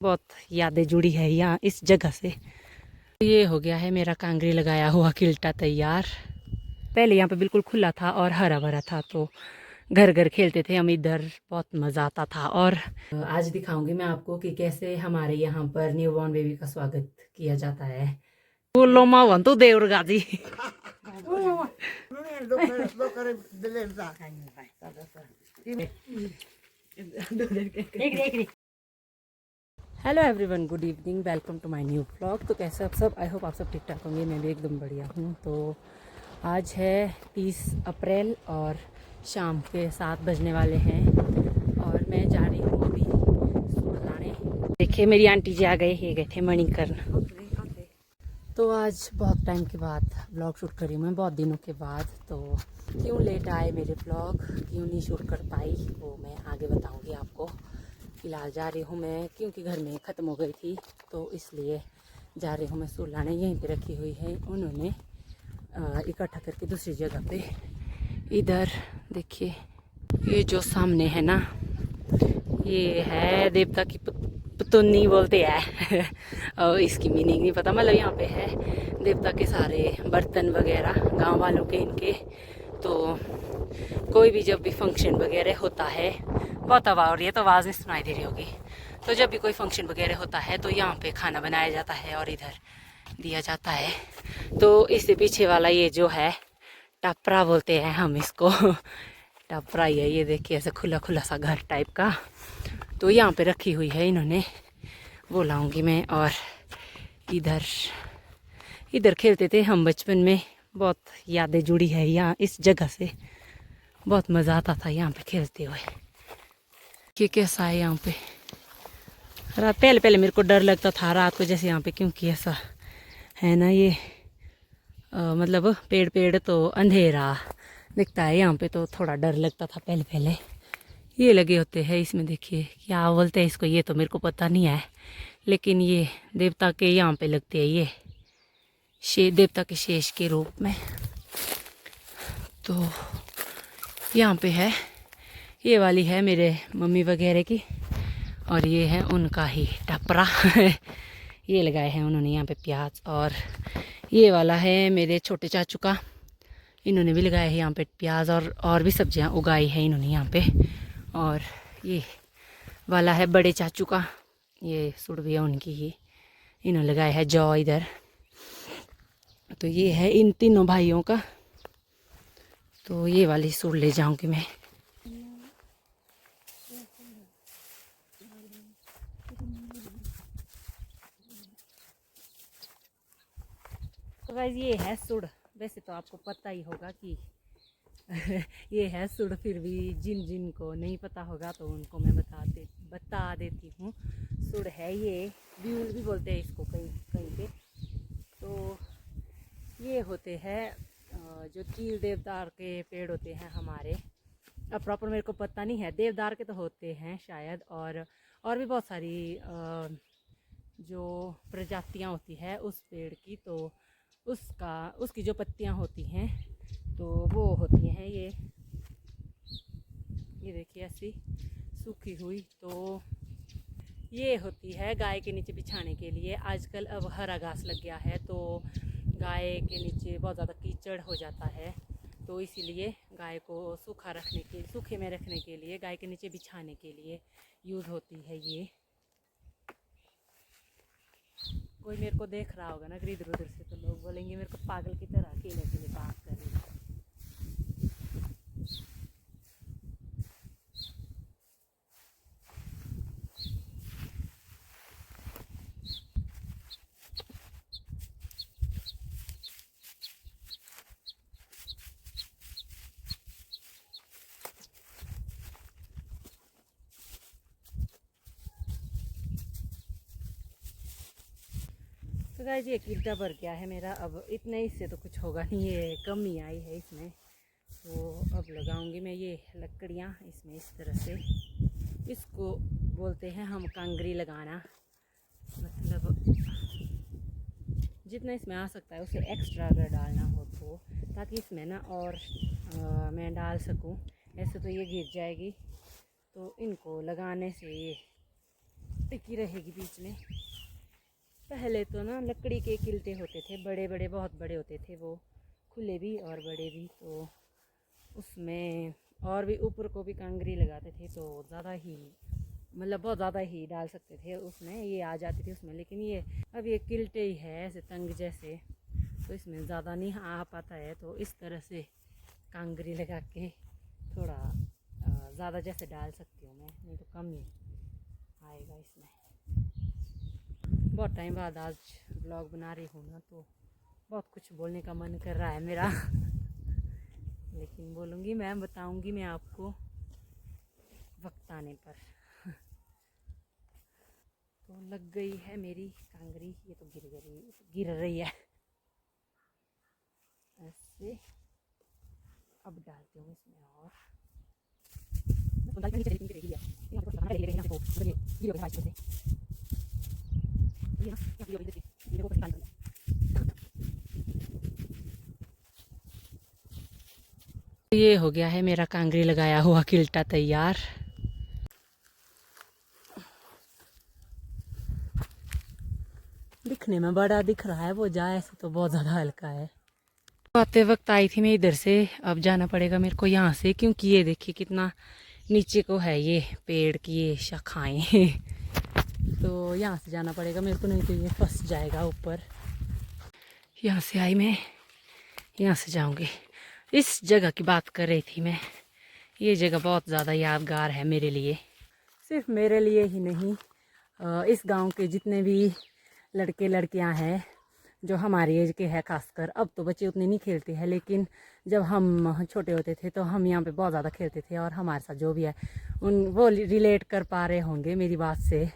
बहुत यादें जुड़ी है यहाँ इस जगह से। ये हो गया है मेरा कांगरी लगाया हुआ किल्टा तैयार। पहले यहाँ पे बिल्कुल खुला था और हरा भरा था, तो घर घर खेलते थे हम इधर, बहुत मज़ा आता था। और आज दिखाऊंगी मैं आपको कि कैसे हमारे यहाँ पर न्यूबॉर्न बेबी का स्वागत किया जाता है। बोलो माँ वंतु देवरगा जी। Hello everyone, good evening, welcome to my new vlog. तो कैसे आप सब? आई होप आप सब ठीक ठाक होंगे। मैं भी एकदम बढ़िया हूँ। तो आज है 30 अप्रैल और शाम के 7 बजने वाले हैं और मैं जा रही हूँ अभी सूट लाने। देखिए मेरी आंटी जी आ गए, ये गए थे मणिकर्ण। तो आज बहुत टाइम के बाद व्लॉग शूट करी हूँ मैं, बहुत दिनों के बाद। तो क्यों लेट आए मेरे व्लॉग, क्यों नहीं शूट कर पाई, वो मैं आगे बताऊँगी आपको। फ़िलहाल जा रही हूँ मैं क्योंकि घर में ख़त्म हो गई थी, तो इसलिए जा रही हूँ मैं सूट लाने। यहीं पे रखी हुई है उन्होंने इकट्ठा करके दूसरी जगह पे। इधर देखिए, ये जो सामने है ना, ये है देवता की पुतुन्नी बोलते हैं। और इसकी मीनिंग नहीं पता, मतलब यहाँ पे है देवता के सारे बर्तन वगैरह गांव वालों के इनके। तो कोई भी जब भी फंक्शन वगैरह होता है, बहुत हवा हो रही है तो आवाज़ नहीं सुनाई दे रही होगी। तो जब भी कोई फंक्शन वगैरह होता है तो यहाँ पे खाना बनाया जाता है और इधर दिया जाता है। तो इससे पीछे वाला ये जो है टपरा बोलते हैं हम इसको। टपरा ही है ये, देखिए ऐसा खुला खुला सा घर टाइप का। तो यहाँ पे रखी हुई है इन्होंने, वो लाऊंगी मैं। और इधर इधर खेलते थे हम बचपन में, बहुत यादें जुड़ी है यहाँ इस जगह से। बहुत मज़ा आता था यहाँ पे खेलते हुए। कि कैसा है यहाँ पे रात, पहले पहले मेरे को डर लगता था रात को जैसे यहाँ पे, क्योंकि ऐसा है ना ये मतलब पेड़ पेड़ तो अंधेरा दिखता है यहाँ पे, तो थोड़ा डर लगता था पहले पहले। ये लगे होते हैं इसमें, देखिए क्या बोलते हैं इसको, ये तो मेरे को पता नहीं है, लेकिन ये देवता के यहाँ पे लगते हैं, ये देवता के शेष के रूप में। तो यहाँ पे है, ये वाली है मेरे मम्मी वगैरह की, और ये है उनका ही टपरा। ये लगाए हैं उन्होंने यहाँ पे प्याज। और ये वाला है मेरे छोटे चाचू का, इन्होंने भी लगाया है यहाँ पे प्याज और भी सब्जियाँ उगाई है इन्होंने यहाँ पे। और ये वाला है बड़े चाचू का, ये सुड़बिया उनकी ही, इन्होंने लगाया है जौ इधर। तो ये है इन तीनों भाइयों का। तो ये वाली सूट ले जाऊंगी मैं। तो गाइस ये है सुड़, वैसे तो आपको पता ही होगा कि ये है सुड़, फिर भी जिन जिन को नहीं पता होगा तो उनको मैं बता देती हूँ। सुड़ है ये, ब्यूल भी बोलते हैं इसको कहीं कहीं पे। तो ये होते हैं जो चील देवदार के पेड़ होते हैं हमारे। अब प्रॉपर मेरे को पता नहीं है, देवदार के तो होते हैं शायद, और भी बहुत सारी जो प्रजातियाँ होती है उस पेड़ की, तो उसकी जो पत्तियाँ होती हैं तो वो होती हैं ये देखिए ऐसी सूखी हुई। तो ये होती है गाय के नीचे बिछाने के लिए। आजकल अब हरा घास लग गया है, तो गाय के नीचे बहुत ज़्यादा कीचड़ हो जाता है, तो इसीलिए गाय को सूखे में रखने के लिए, गाय के नीचे बिछाने के लिए यूज़ होती है ये। कोई मेरे को देख रहा होगा ना इधर उधर से, तो लोग बोलेंगे मेरे को पागल की तरह अकेले बात कर रही है। तो गाइस ये किल्टा भर गया है मेरा, अब इतने ही से तो कुछ होगा नहीं, ये कमी आई है इसमें। तो अब लगाऊंगी मैं ये लकड़ियाँ इसमें इस तरह से, इसको बोलते हैं हम कांगरी लगाना। मतलब जितना इसमें आ सकता है उससे एक्स्ट्रा अगर डालना हो तो, ताकि इसमें ना और मैं डाल सकूं। ऐसे तो ये गिर जाएगी, तो इनको लगाने से ये टिकी रहेगी बीच में। पहले तो ना लकड़ी के किल्टे होते थे, बड़े बड़े, बहुत बड़े होते थे वो, खुले भी और बड़े भी। तो उसमें और भी ऊपर को भी कांगरी लगाते थे, तो ज़्यादा ही मतलब बहुत ज़्यादा ही डाल सकते थे उसमें, ये आ जाती थी उसमें। लेकिन ये अब ये किल्टे ही है ऐसे तंग जैसे, तो इसमें ज़्यादा नहीं आ पाता है। तो इस तरह से कांगरी लगा के थोड़ा ज़्यादा जैसे डाल सकती हूँ मैं, नहीं तो कम ही आएगा इसमें। बहुत टाइम बाद आज ब्लॉग बना रही हूँ ना, तो बहुत कुछ बोलने का मन कर रहा है मेरा लेकिन बोलूँगी मैं, बताऊँगी मैं आपको वक्त आने पर। तो लग गई है मेरी कांगरी, ये तो गिर रही है ऐसे। अब डालती हूँ इसमें और ये हो गया है मेरा कांगरी लगाया हुआ किल्टा तैयार। दिखने में बड़ा दिख रहा है, वो जाए से तो बहुत ज़्यादा हल्का है। आते वक्त आई थी मैं इधर से, अब जाना पड़ेगा मेरे को यहाँ से, क्योंकि ये देखिए कितना नीचे को है ये पेड़ की ये शाखाएं तो यहाँ से जाना पड़ेगा मेरे को, नहीं तो ये फंस जाएगा ऊपर। यहाँ से आई मैं, यहाँ से जाऊँगी। इस जगह की बात कर रही थी मैं, ये जगह बहुत ज़्यादा यादगार है मेरे लिए, सिर्फ मेरे लिए ही नहीं, इस गांव के जितने भी लड़के लड़कियां हैं जो हमारी एज के हैं खासकर। अब तो बच्चे उतने नहीं खेलते हैं, लेकिन जब हम छोटे होते थे तो हम यहाँ पे बहुत ज़्यादा खेलते थे, और हमारे साथ जो भी है उन वो रिलेट कर पा रहे होंगे मेरी बात से।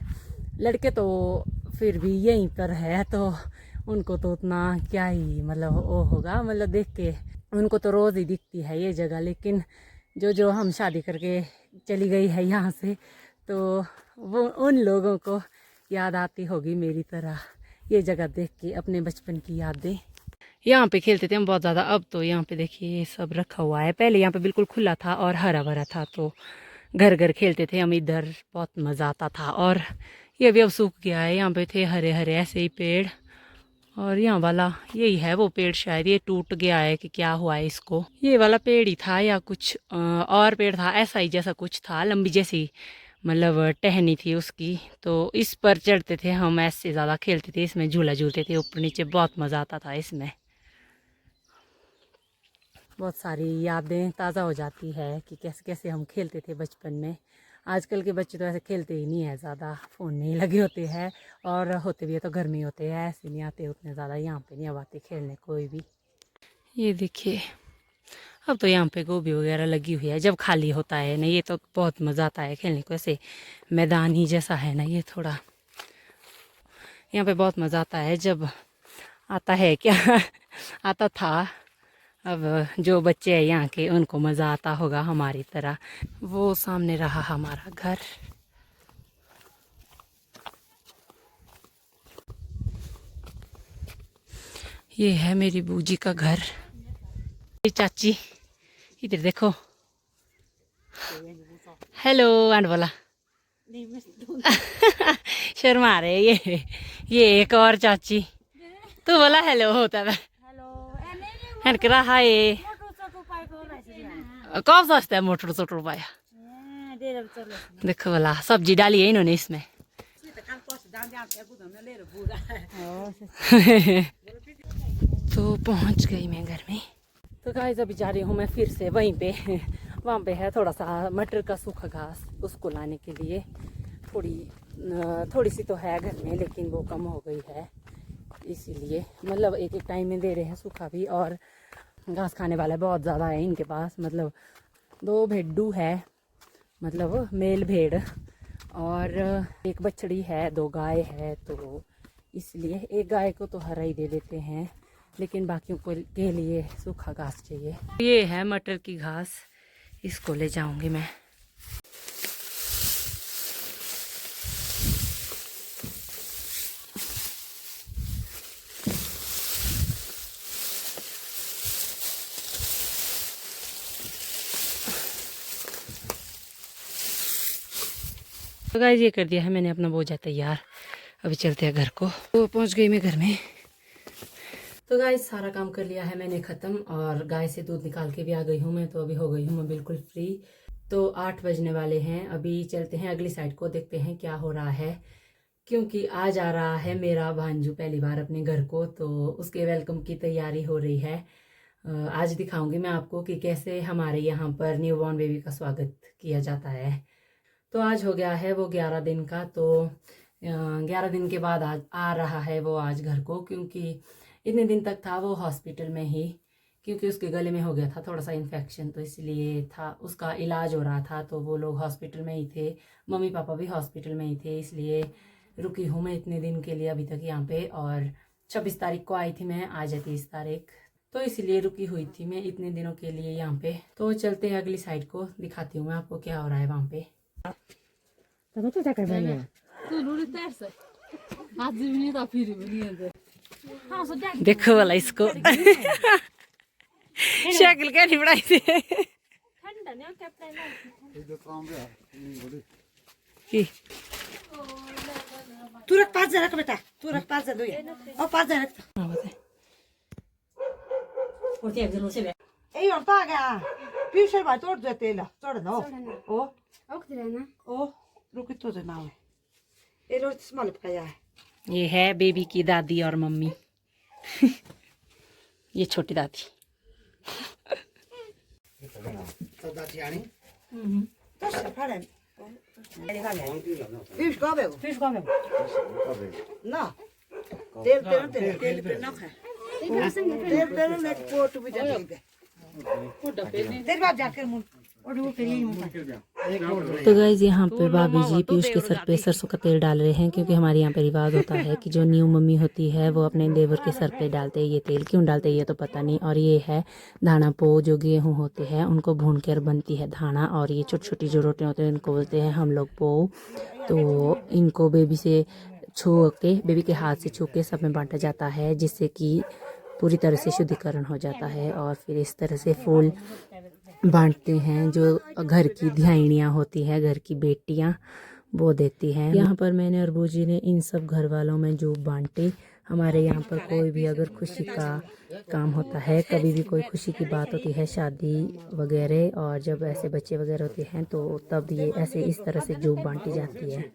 लड़के तो फिर भी यहीं पर है, तो उनको तो उतना क्या ही मतलब वो होगा, मतलब देख के उनको तो रोज़ ही दिखती है ये जगह। लेकिन जो हम शादी करके चली गई है यहाँ से, तो वो उन लोगों को याद आती होगी मेरी तरह ये जगह देख के, अपने बचपन की यादें। यहाँ पे खेलते थे हम बहुत ज़्यादा। अब तो यहाँ पे देखिए ये सब रखा हुआ है, पहले यहाँ पे बिल्कुल खुला था और हरा भरा था, तो घर घर खेलते थे हम इधर, बहुत मज़ा आता था। और ये भी अब सूख गया है, यहाँ पे थे हरे हरे ऐसे ही पेड़, और यहाँ वाला यही है वो पेड़, शायद ये टूट गया है कि क्या हुआ है इसको। ये वाला पेड़ ही था या कुछ और पेड़ था, ऐसा ही जैसा कुछ था, लंबी जैसी मतलब टहनी थी उसकी। तो इस पर चढ़ते थे हम, ऐसे ज़्यादा खेलते थे इसमें, झूला झूलते थे ऊपर नीचे, बहुत मज़ा आता था इसमें। बहुत सारी यादें ताज़ा हो जाती है कि कैसे कैसे हम खेलते थे बचपन में। आजकल के बच्चे तो ऐसे खेलते ही नहीं है, ज़्यादा फ़ोन में ही लगे होते हैं, और होते भी है तो घर में ही होते हैं, ऐसे नहीं आते उतने ज़्यादा यहाँ पे, नहीं अब आते खेलने कोई भी। ये देखिए अब तो यहाँ पे गोभी वगैरह लगी हुई है, जब खाली होता है ना ये तो बहुत मज़ा आता है खेलने को, ऐसे मैदान ही जैसा है ना ये थोड़ा, यहाँ पे बहुत मज़ा आता है जब आता है क्या आता था। अब जो बच्चे हैं यहाँ के उनको मज़ा आता होगा हमारी तरह। वो सामने रहा हमारा घर। ये है मेरी बूजी का घर। चाची इधर देखो, हेलो आंट बोला शर्मा रहे ये एक और चाची, तू बोला हेलो होता था करा हाय। कब सस्ता है मोटर सोटर पाया, देखो बोला सब्जी डाली है इन्होंने इसमें तो पहुंच गई मैं घर में। तो गाइस अभी जा रही हूँ मैं फिर से वहीं पे, वहाँ पे है थोड़ा सा मटर का सूखा घास, उसको लाने के लिए। थोड़ी सी तो है घर में, लेकिन वो कम हो गई है, इसीलिए मतलब एक एक टाइम में दे रहे हैं सूखा भी। और घास खाने वाला बहुत ज़्यादा है इनके पास, मतलब 2 भेड्डू है, मतलब मेल भेड़, और एक बछड़ी है, 2 गाय है, तो इसलिए एक गाय को तो हरा ही दे देते हैं, लेकिन बाकियों को के लिए सूखा घास चाहिए। ये है मटर की घास, इसको ले जाऊंगी मैं। तो गाइस ये कर दिया है मैंने अपना बोझा तैयार। अभी चलते हैं घर को। तो पहुंच गई मैं घर में। तो गाइस सारा काम कर लिया है मैंने ख़त्म और गाय से दूध निकाल के भी आ गई हूँ मैं। तो अभी हो गई हूँ मैं बिल्कुल फ्री। तो 8 बजने वाले हैं। अभी चलते हैं अगली साइड को, देखते हैं क्या हो रहा है। क्योंकि आज आ रहा है मेरा भांजू पहली बार अपने घर को, तो उसके वेलकम की तैयारी हो रही है। आज दिखाऊंगी मैं आपको कि कैसे हमारे यहाँ पर न्यूबॉर्न बेबी का स्वागत किया जाता है। तो आज हो गया है वो 11 दिन का। तो 11 दिन के बाद आज आ रहा है वो आज घर को, क्योंकि इतने दिन तक था वो हॉस्पिटल में ही, क्योंकि उसके गले में हो गया था थोड़ा सा इन्फेक्शन, तो इसलिए था उसका इलाज हो रहा था। तो वो लोग हॉस्पिटल में ही थे, मम्मी पापा भी हॉस्पिटल में ही थे, इसलिए रुकी हूँ मैं इतने दिन के लिए अभी तक यहाँ पे। और 26 तारीख को आई थी मैं, आज है 30 तारीख, तो इसलिए रुकी हुई थी मैं इतने दिनों के लिए यहाँ पे। तो चलते हैं अगली साइड को, दिखाती हूँ मैं आपको क्या हो रहा है वहाँ पे। देखो वाला इसको शक्ल क्या नहीं बढ़ाई थी तू रख 5 रख बेटा, तू रख 5 दो और 5 रख ए और तो आ गया पीछे भाई तोड़ दे तेल तोड़ दो ओ रुक तो देना है ये रोज स्मॉल पकाया है। ये है बेबी की दादी और मम्मी ये छोटी दादी। तो सफारे फिश का ना तेल पे ना खाए तेल में पोट भी जाके तेरे बाद जाकर मुंह और वो फिर तो गाइज यहाँ पे भाभी जी पीयूष के सर पे सरसों का तेल डाल रहे हैं, क्योंकि हमारे यहाँ पे रिवाज होता है कि जो न्यू मम्मी होती है वो अपने देवर के सर पे डालते हैं ये तेल। क्यों डालते हैं ये तो पता नहीं। और ये है धाना पो, जो गेहूँ होते हैं उनको भून कर बनती है धाना, और ये छोटी छोटी जो रोटियाँ होती हैं इनको बोलते हैं हम लोग पो। तो इनको बेबी से छू के, बेबी के हाथ से छू के सब में बांटा जाता है, जिससे कि पूरी तरह से शुद्धिकरण हो जाता है। और फिर इस तरह से फूल बांटते हैं, जो घर की ध्याइनियाँ होती है, घर की बेटियाँ, वो देती हैं। यहाँ पर मैंने और बूजी ने इन सब घर वालों में जो बांटे। हमारे यहाँ पर कोई भी अगर खुशी का काम होता है, कभी भी कोई खुशी की बात होती है, शादी वगैरह, और जब ऐसे बच्चे वगैरह होते हैं तो तब ये ऐसे इस तरह से जो बांटी जाती है।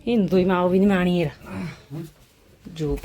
हिंदू माओ भी नहीं मानी जो